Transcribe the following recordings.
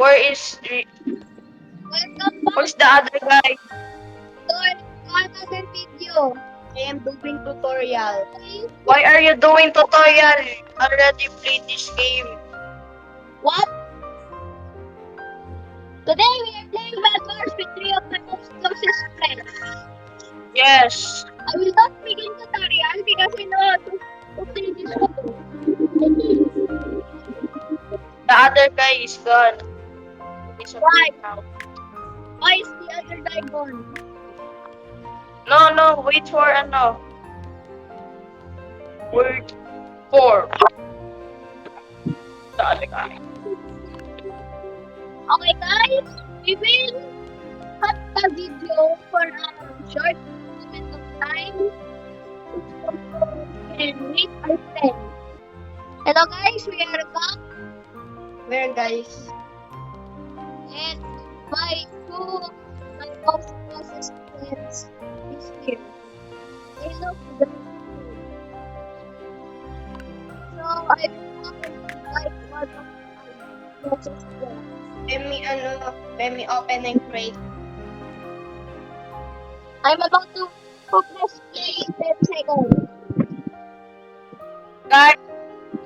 Where is Welcome back where's the other guy? to another video. I am doing tutorial. Why are you doing tutorial? Already played this game. What? Today we are playing Bad Wars with 3 of my most closest friends. Yes. I will not begin tutorial because I know how to play this one. The other guy is gone. He's Why? okay now. Why is the other guy gone? No, wait for ano. Word 4. The other guy. Okay guys, we will cut the video for a short moment of time and meet our friend. Hello guys, we are back Where guys? and my most closest friends is here. Say hello to them. So I will invite one of my closest friends. Let me open and create. I'm about to press play in 10 seconds. Guys,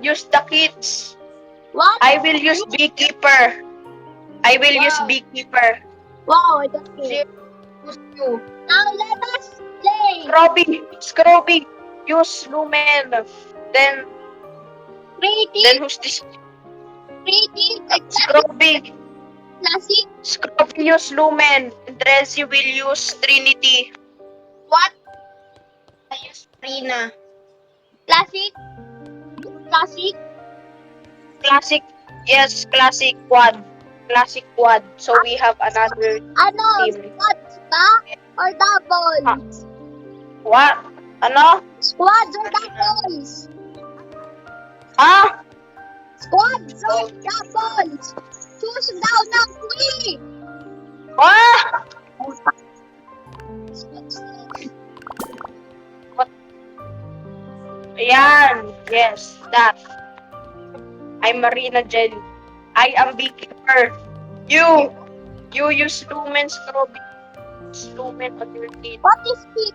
use the kits. What? I will use beekeeper. I will use Wow. beekeeper. Wow, I don't care. Who's you? Now let us play. Scrubby, use lumen. Then Creative, who's this? classic, classic. Scrubby use lumen. And Rezi will use Trinity. What? I use Rina. Classic, classic. Classic, yes, classic quad. Classic quad. So we have another Ano? team. Squads ba? Or doubles? What? Ano? Squads or doubles? Ah! Squads or doubles? Choose now ng 3. Ah! Squads. Ayan. Yes, that. I'm Marina Jen. I am beekeeper. You use lumen, Scrubby. Use lumen on your team. What is it?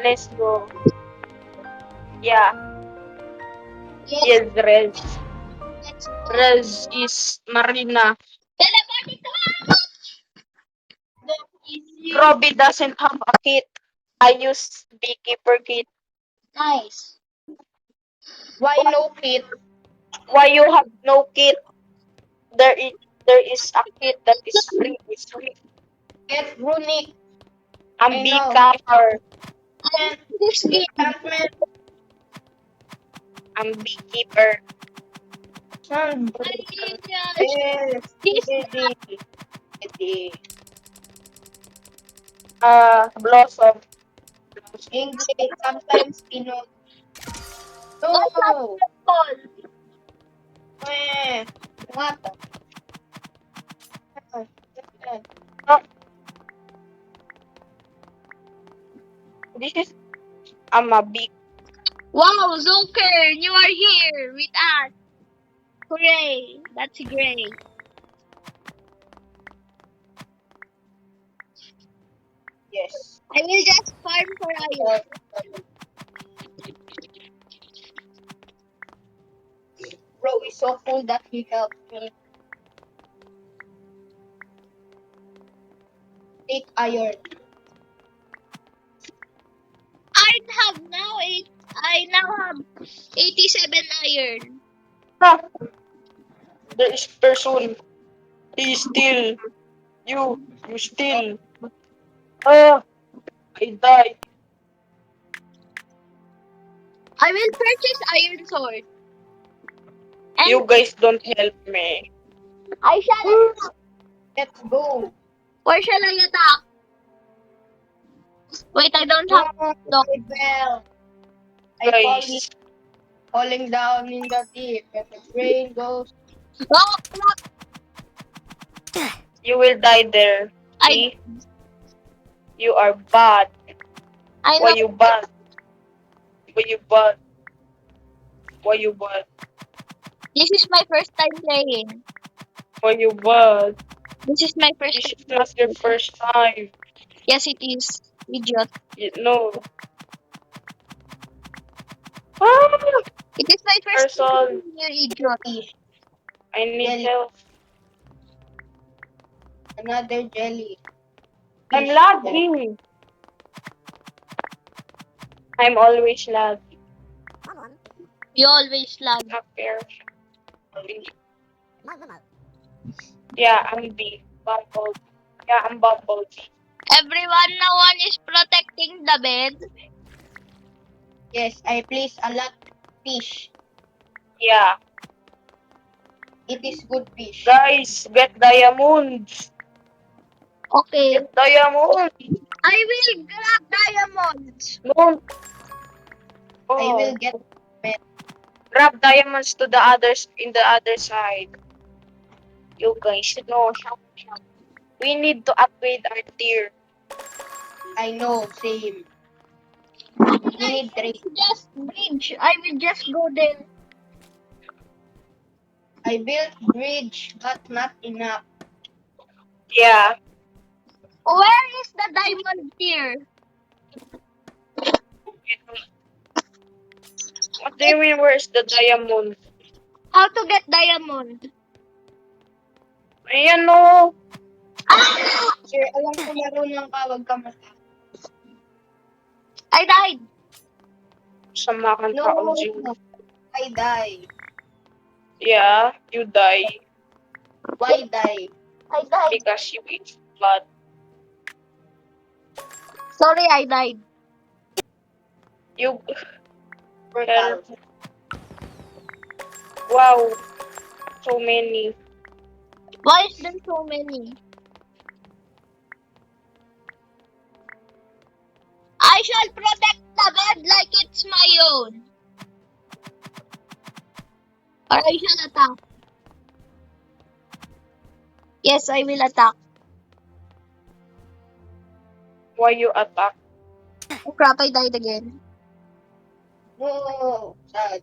Let's go. Yeah. Yes. Yes, Rez. Let's go. Rez is Marina. Teleport ito. Robbie doesn't have a kit. I use beekeeper kit. Nice. Why no kit? Why you have no kit? There is a kit that is free. It's free. Get runic. I'm I know. beekeeper. And this game. Enchantment. I'm beekeeper. Sun. This. Blossom. English. Sometimes Pinoy. What's No. that called? What? This is I'm a bee. Wow, Joker, you are here with us. Hooray, that's great. Yes. I will just farm for iron. Bro is so cool that he helped me. Take iron. I now have 87 iron. Ah, there is person. He still. You still. Ah, I died. I will purchase iron sword. And You guys don't help me. I shall attack. Let's go. Where shall I attack? Wait, I don't have dog. Bell. Guys, Falling down in the deep. And the brain goes. Oh, you will die there. See? You are bad. I Why know. you bad? Why you bad? Why you bad? This is my first time playing. Why you bad? This is my first This time. is not your first time. Yes, it is. Idiot. You know. Ah! It is my first time Person, playing, you idiot. Fish. I need Jelly. help. Another jelly. I'm Fish. lagging. I'm always lagging. You always lag. Not fair. Yeah, I'm B. Bumble. Yeah, I'm Bumblebee. Everyone, no one is protecting the bed. Yes, I place a lot fish. Yeah. It is good fish. Guys, get diamonds. Okay. Get diamonds. I will grab diamonds. No. I Oh. will get Grab diamonds to the others in the other side. You guys know. We need to upgrade our tier. I know, same. We need three. Just bridge. I will just go there. I built bridge, but not enough. Yeah. Where is the diamond tier? What do you mean, where's the diamond? How to get diamond? Ayan o. Ah! Sir, alam ko marunong ka, wag ka mata. I died. Sama kang No, tao, Jim. I die. Yeah, you die Why die? I died. because you eat blood. Sorry, I died. You Portal. wow, so many. Why is there so many? I shall protect the bed like it's my own. Or I shall attack. Yes, I will attack. Why you attack? Oh crap, I died again. No, sad.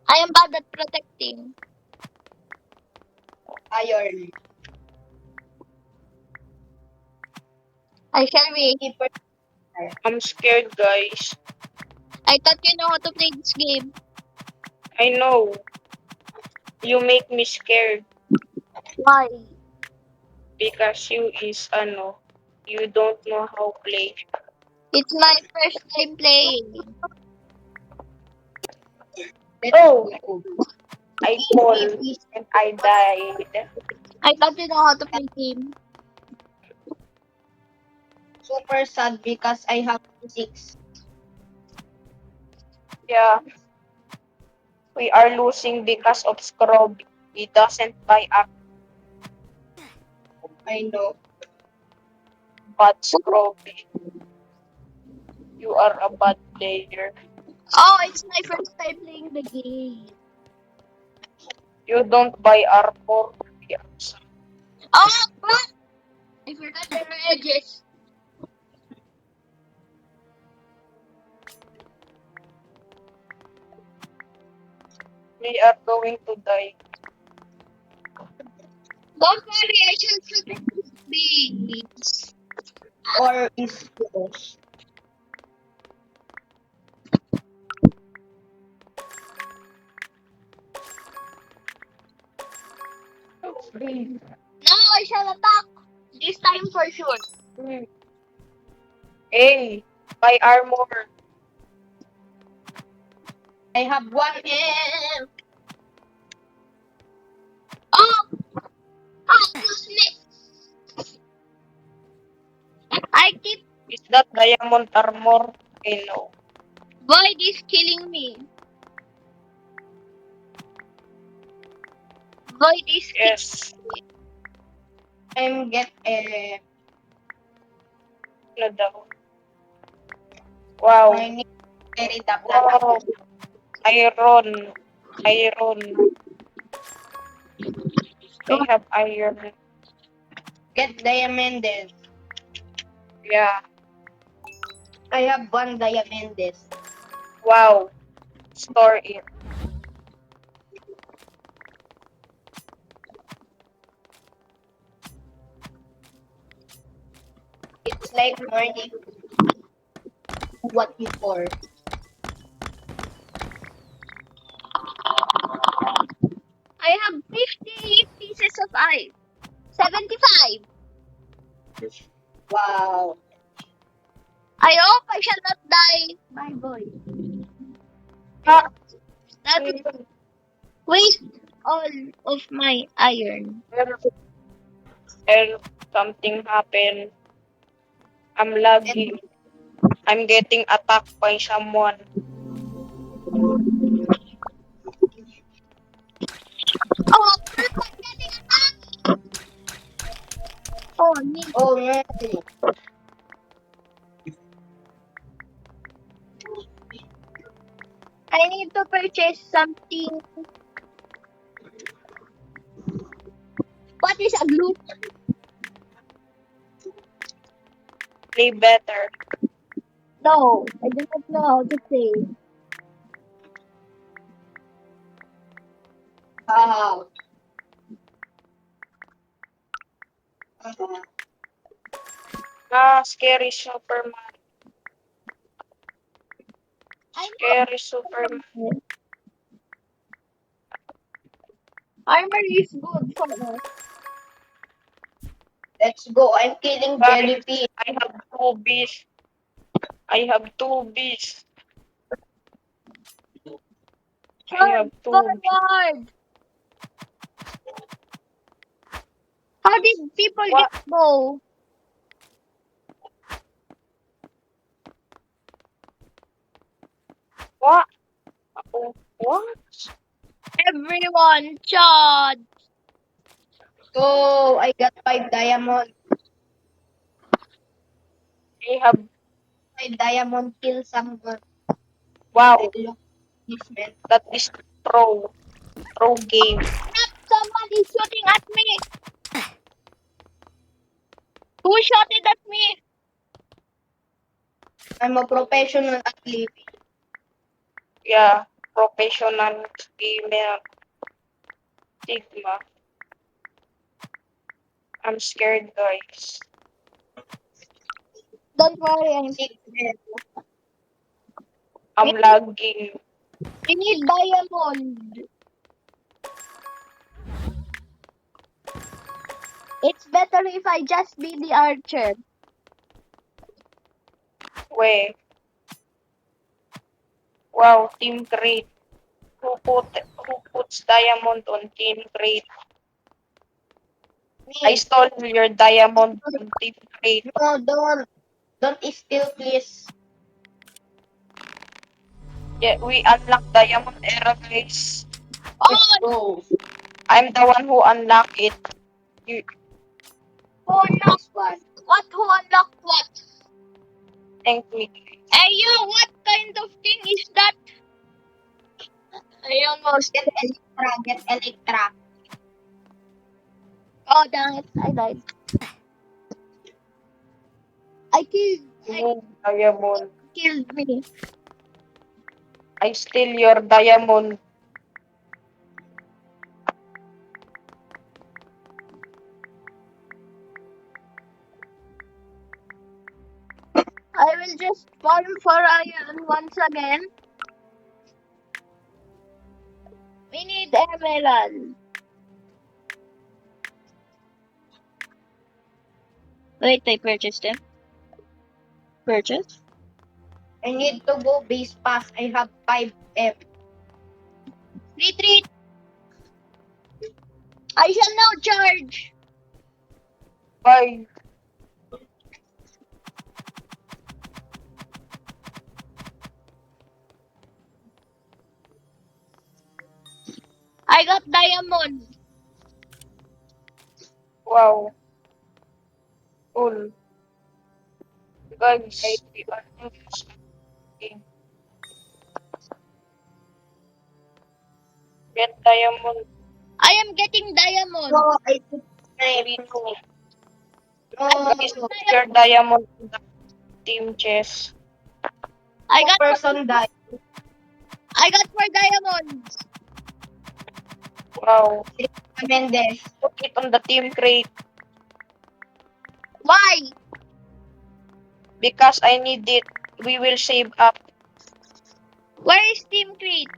I am bad at protecting. Iron. I shall wait. Keeper. I'm scared, guys. I thought you know how to play this game. I know. You make me scared Why? because you is you don't know how to play. It's my first time playing. Let's Oh, go. I fall and I died. I thought you know how to play game. Super sad because I have 6. Yeah, we are losing because of Scrubby. He doesn't buy a I know. bad Scrubby. You are a bad player. Oh, it's my first time playing the game. You don't buy armor. Yes. Oh, what? I forgot the edges. We are going to die. Don't worry, I shall protect this base. Or is close. Now I shall attack. This time for sure. Hey, buy armor. I have 1 M. Oh! Oh, miss. I keep Is that diamond armor? I know. Void is killing me. Void is Yes. I'm get No daw. Wow. I need very top. Wow. Iron. Iron. I have iron. Get diamonds. Yeah. I have 1 diamonds. Wow. store it. It's like morning. What before? I have 58 pieces of ice. 75. Wow. I hope I shall not die. My boy. Ah, That will waste all of my iron. and something happened. I'm lagging. I'm getting attacked by someone. Oh, I'm getting attacked. Oh, need. Oh no. I need to purchase something. What is a glue? Play better. No, I do not know how to play. Wow. Ah, scary Superman. I Scary Superman. know. Armor is good for us. Let's go. I'm killing Guys, jellyfish. I have 2 bees. I have 2 bees. I have Charge 2 bees. forward. How did people What? get bow? What? Oh, what? Everyone, charge. Oh, I got 5 diamond. I have, 5 diamond kill someone. wow, I look this man. that is pro. Pro game. Crap, someone is shooting at me. Who shot it at me? I'm a professional athlete. Yeah, professional gamer. Sigma. I'm scared, guys. Don't worry, I'm 6 men. I'm lagging. we need diamond. It's better if I just be the archer. Wait. Wow, team crate. Who puts diamond on team crate? I Me. stole your diamond on team crate. No, don't steal, please. Yeah, we unlock diamond era, guys. Let's Oh, go. I'm the one who unlocked it. You, who unlocked This one. what? Who unlocked what? thank me. Hey, you, what kind of thing is that? I almost. Get Electra. Get Electra. Oh, dang it, I died. I You diamond. killed me. I steal your diamond. I will just farm for iron once again. We need emerald. Wait, I purchased them. Purchase? I need to go base pass. I have 5 M. Retreat! I shall now charge! Bye. I got diamond. Wow. Cool. Guys, we are using get diamond. I am getting diamond. No, I took my. We know. No, Guys, put your diamond in the team chest. I two got person died. I got more diamonds. Wow. Mendes. Put it on the team crate Why? because I need it. We will save up. Where is Team Crate?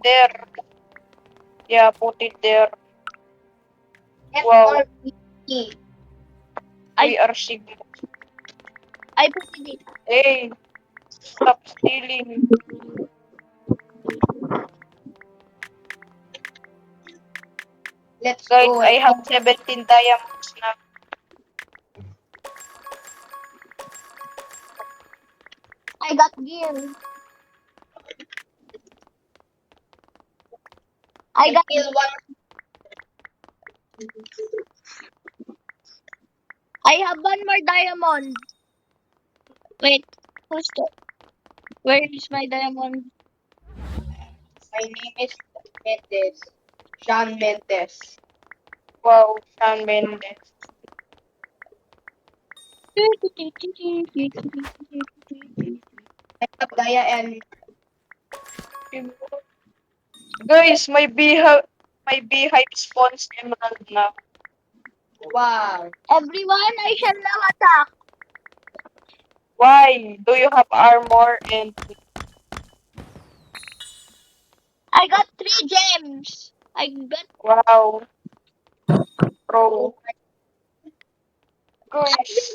There. Yeah, put it there. Get Wow. more PT. We are Sigma. I put it. Hey, stop stealing. Let's Guys, go. I have 17 diamonds now. I got gear. I got kill one. I have one more diamond. Wait, who's the? Where is my diamond? My name is Mendes. Sean Mendes. Wow, Shawn Mendes. I have Gaia and Guys, my beehive spawns emerald now. wow. Everyone, I shall now attack. Why? Do you have armor and I got 3 gems. I got. wow, pro? Guys,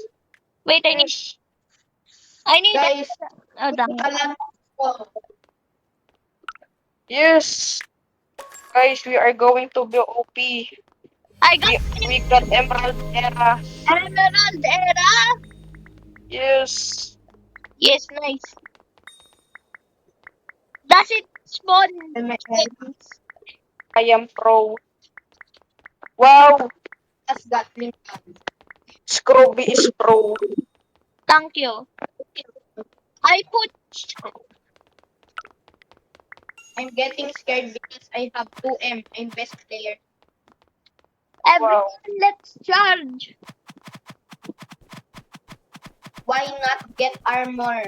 Wait, yes. I need. Guys, Oh, damn. alam ko. Yes. Guys, we are going to be OP. I got We got Emerald Era. Emerald Era. Yes. Yes, nice. Does it spawn gems? I am pro. Wow. Has got Lincoln. Scrooby is pro. Thank you. I put. I'm getting scared because I have 2M. I'm best player. Everyone, Wow. let's charge. Why not get armor?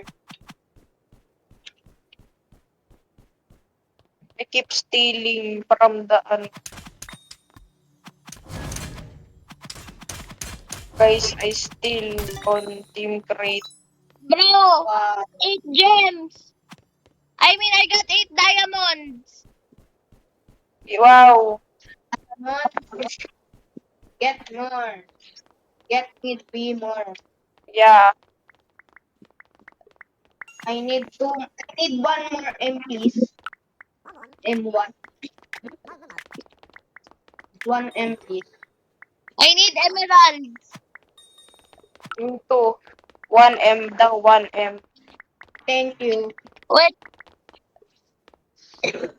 I keep stealing from the Guys, I steal on Team Crate. Bro, Wow. 8 gems. I mean, I got 8 diamonds. Wow. Get more. Get me 3 more. Yeah. I need 1 more M, please. M1. 1 M, please. I need emeralds. Yung 2. 1M daw, 1M. Thank you. Wait.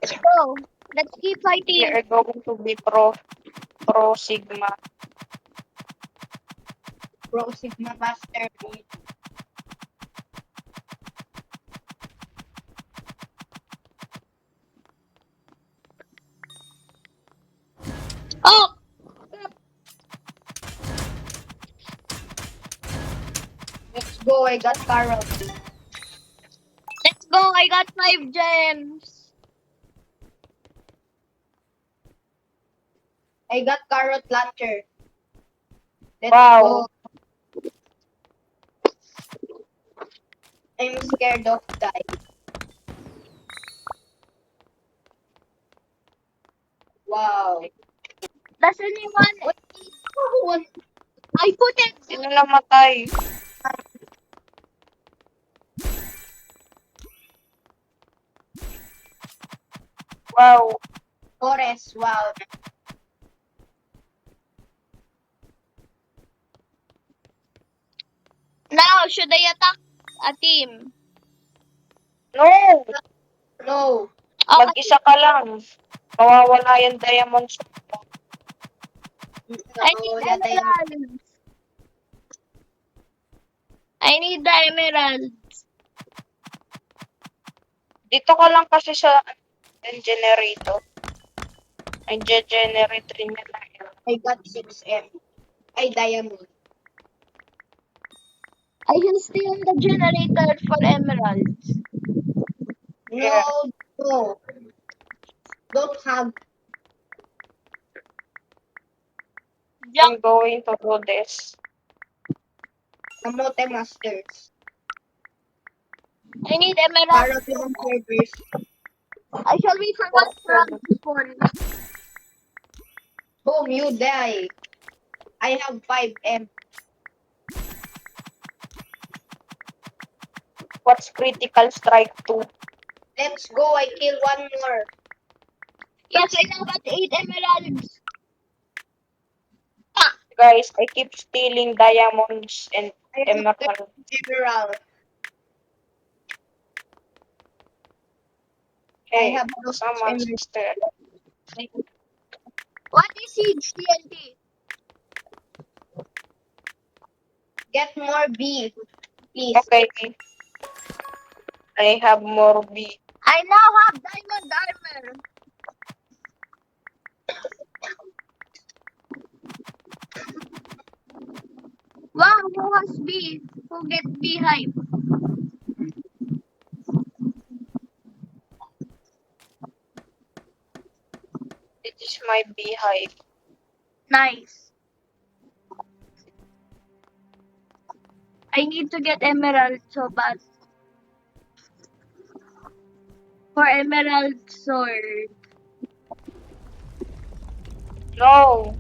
So, let's keep We fighting. are going to be pro Sigma. Pro Sigma Master. Oh, Let's go. I got carrot. let's go. I got 5 gems. I got carrot launcher. Let's Wow. go. I'm scared of die. Wow. Does anyone? What? Oh, I put it. Sino namatay? Wow. Forest. Wow. Now, should I attack a team? No! No. Okay. Mag-isa ka lang. Mawawala yung diamonds. I need emeralds. I need the emeralds. Dito ka lang kasi sa generator. Ang generate rin niya lang yun. I got 6M. Ay, diamond. I can stay on the generator for emeralds. Yeah. No. Don't hug. Jump. I'm going to do this. Kamote Masters. I need emerald. Para to ang servers. I shall wait for one emerald to spawn. Boom, you die. I have 5M. What's critical strike 2? Let's go. I kill one more. Yes, I now got 8 emeralds. Ah, Guys, I keep stealing diamonds and I have emerald. emerald. Hey, have no someone's emerald. there. what is siege TNT? Get more B, please. Okay. I have more B. I now have diamond armor. Wow, who has B? Who get beehive? This is my beehive. Nice. I need to get emerald so bad. For emerald sword. No.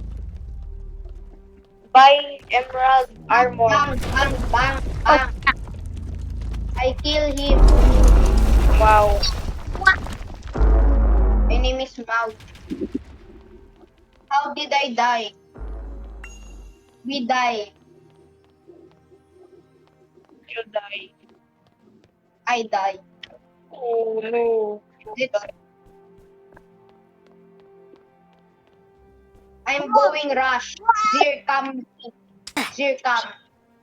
Buy emerald armor. Bang, bang, bang, Oh, bang. I kill him. Wow. what? My name is Mau. How did I die? We die. You die. I die. Oh no. You Let's, die. I'm going rush. Zir come. Zir come.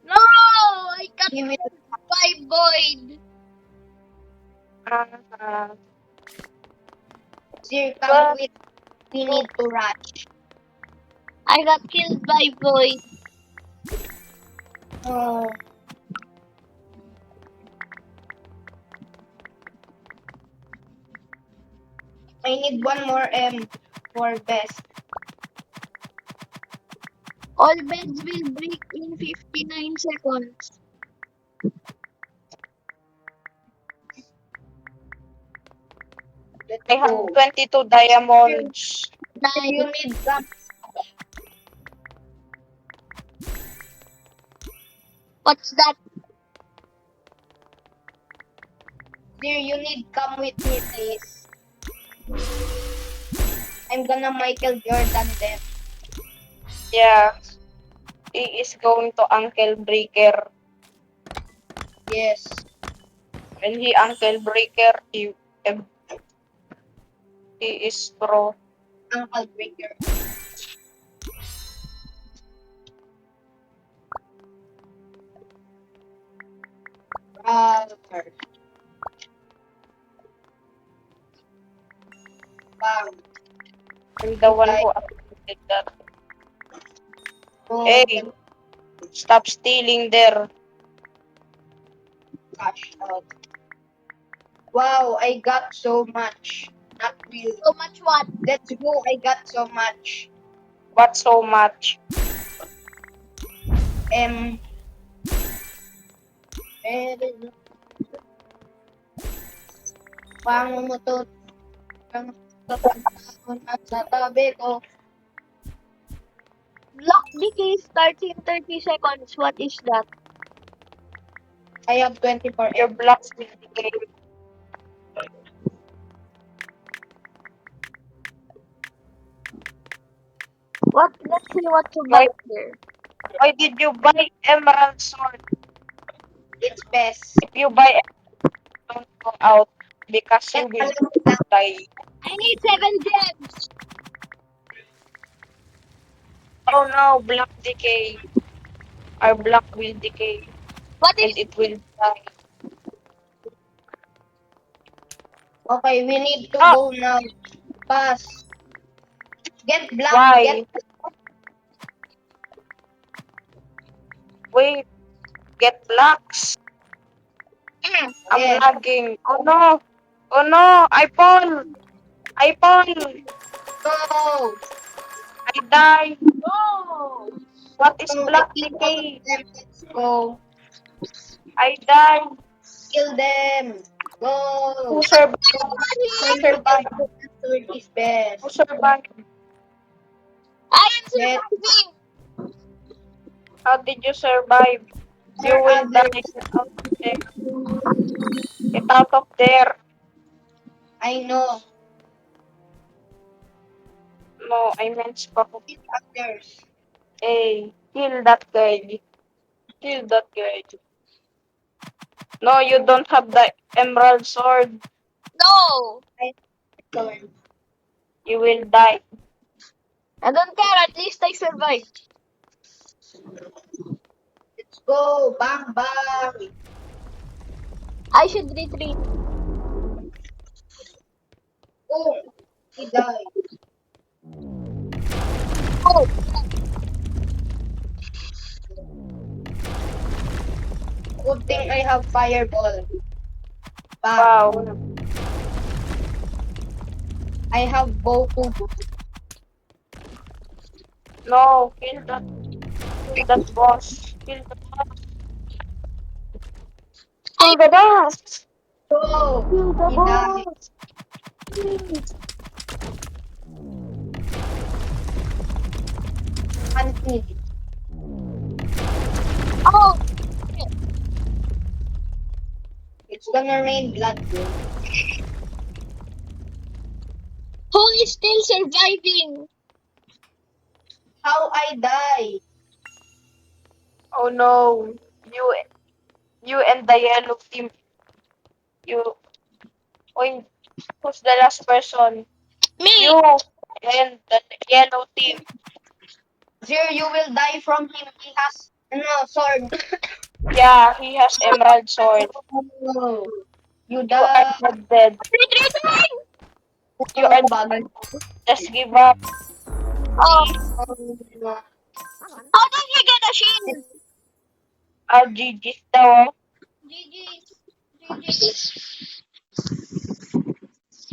No, I got He will. by void. Zir come What? with. We need to rush. I got killed by void. Oh. I need one more M for best. All beds will break in 59 seconds. Let's I have go. 22 diamonds. If you Nice. need some, What's that? dear, you need come with me, please. I'm gonna Michael Jordan them. Yeah. He is going to Uncle Breaker. Yes. When he Uncle Breaker, he is pro. Uncle Breaker. Brother. Bang. I'm the one who activated that. Oh, Hey, stop stealing there. gosh. Wow, I got so much. Not really. So much what? Let's go. I got so much. What so much? Um. Paano mo to? At sa tabi ko. Block decay starts in 30 seconds. What is that? I have 24 Your M. blocks will decay. What? Let's see what to Why, buy here. why did you buy Emerald Sword? It's best. If you buy Emerald, don't go out because you Let's will die. I need 7 gems. Oh no, block decay. Our block will decay What and is? it will die. Okay, we need to Ah. go now. Pass. Get block. Why? Get Wait, get blocks. I'm yes. lagging. Oh no. Oh no, I fall. I fall. Go! I die. No! What is Go! I black killed all of decay? them. Let's go. I die. Kill them. Who Go! survived? Who Time to survived? get the sword is best. Who survived? I am Get surviving! How did you survive? You there will die. others. Get out of there. Get out of there. I know. No, I meant spot. Get others. Hey, kill that guy. Kill that guy. No, you don't have the emerald sword. No! Sword. You will die. I don't care, at least I survived. Let's go. Bang bang. I should retreat. Oh, he died. Oh! Good thing I have fireball. Bang. Wow. I have bow too. No, kill that. Kill that boss. Kill the boss. Kill the boss. Go. Kill the He died. boss. Please. Hunt me. Oh! It's gonna rain blood, bro. Who is still surviving? How I die? Oh no. You and the yellow team. You. Wait, who's the last person? Me! You and the yellow team. Zero, you will die from him. He has no sword. Yeah, he has emerald sword. Oh, you You are die. not dead. Retreating! You are Bagal. just give up. Oh! Oh, How did you get a shield? GG daw. GG. GG.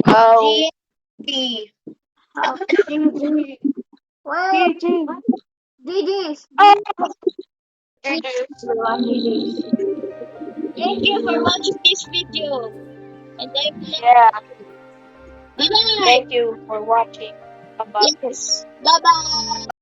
Oh. GG. GG. Wait! GG. GG's. Oh. Thank GG. you for watching this video. And I will Yeah. Bye-bye. Thank you for watching. Bye-bye. Yes. Bye-bye.